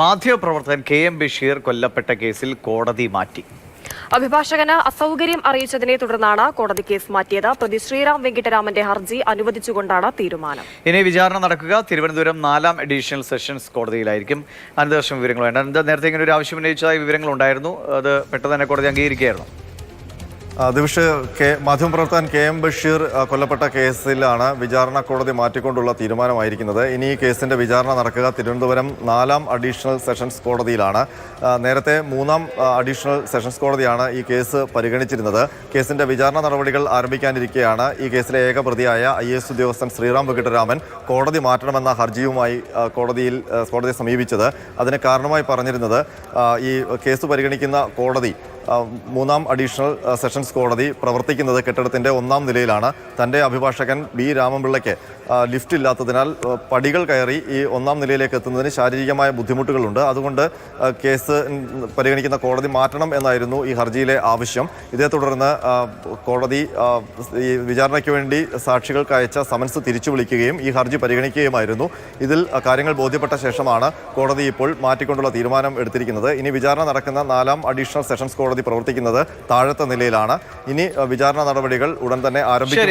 മാധ്യമപ്രവർത്തകൻ KM ബഷീർ കൊല്ലപ്പെട്ട കേസിൽ കോടതി മാറ്റി. അഭിഭാഷകന് അസൗകര്യം അറിയിച്ചതിനെ തുടർന്നാണ് കോടതി കേസ് മാറ്റിയത്. പ്രതി ശ്രീറാം വെങ്കിട്ടരാമന്റെ ഹർജി അനുവദിച്ചുകൊണ്ടാണ് തീരുമാനം. ഇനി വിചാരണ നടക്കുക തിരുവനന്തപുരം 4ാം അഡീഷണൽ സെഷൻസ് കോടതിയിലായിരിക്കും. അനന്തവർഷം വിവരങ്ങൾ വേണ്ട. നേരത്തെ ഇങ്ങനെ ഒരു ആവശ്യം ഉന്നയിച്ചതായി വിവരങ്ങൾ ഉണ്ടായിരുന്നു. അത് പെട്ടെന്ന് തന്നെ കോടതി അംഗീകരിക്കുകയായിരുന്നു. ദിവിഷ്, മാധ്യമപ്രവർത്തകൻ KM ബഷീർ കൊല്ലപ്പെട്ട കേസിലാണ് വിചാരണ കോടതി മാറ്റിക്കൊണ്ടുള്ള തീരുമാനമായിരിക്കുന്നത്. ഇനി ഈ കേസിന്റെ വിചാരണ നടക്കുക തിരുവനന്തപുരം 4ാം അഡീഷണൽ സെഷൻസ് കോടതിയിലാണ്. നേരത്തെ 3ാം അഡീഷണൽ സെഷൻസ് കോടതിയാണ് ഈ കേസ് പരിഗണിച്ചിരുന്നത്. കേസിന്റെ വിചാരണ നടപടികൾ ആരംഭിക്കാനിരിക്കെയാണ് ഈ കേസിലെ ഏക പ്രതിയായ IAS ഉദ്യോഗസ്ഥൻ ശ്രീറാം വെങ്കിട്ടരാമൻ കോടതി മാറ്റണമെന്ന ഹർജിയുമായി കോടതിയെ സമീപിച്ചത്. അതിന് കാരണമായി പറഞ്ഞിരുന്നത് ഈ കേസ് പരിഗണിക്കുന്ന കോടതി 3ാം അഡീഷണൽ സെഷൻസ് കോടതി പ്രവർത്തിക്കുന്നത് കെട്ടിടത്തിൻ്റെ 1ാം നിലയിലാണ്. തൻ്റെ അഭിഭാഷകൻ B രാമൻപിള്ളയ്ക്ക് ലിഫ്റ്റ് ഇല്ലാത്തതിനാൽ പടികൾ കയറി ഈ 1ാം നിലയിലേക്ക് എത്തുന്നതിന് ശാരീരികമായ ബുദ്ധിമുട്ടുകളുണ്ട്. അതുകൊണ്ട് കേസ് പരിഗണിക്കുന്ന കോടതി മാറ്റണം എന്നായിരുന്നു ഈ ഹർജിയിലെ ആവശ്യം. ഇതേ തുടർന്ന് കോടതി ഈ വിചാരണയ്ക്ക് വേണ്ടി സാക്ഷികൾക്ക് അയച്ച സമൻസ് തിരിച്ചു വിളിക്കുകയും ഈ ഹർജി പരിഗണിക്കുകയുമായിരുന്നു. ഇതിൽ കാര്യങ്ങൾ ബോധ്യപ്പെട്ട ശേഷമാണ് കോടതി ഇപ്പോൾ മാറ്റിക്കൊണ്ടുള്ള തീരുമാനം എടുത്തിരിക്കുന്നത്. ഇനി വിചാരണ നടക്കുന്ന 4ാം അഡീഷണൽ സെഷൻസ് കോടതി പ്രവർത്തിക്കുന്നത് താഴത്തെ നിലയിലാണ്. ഇനി വിചാരണ നടപടികൾ ഉടൻ തന്നെ ആരംഭിക്കും.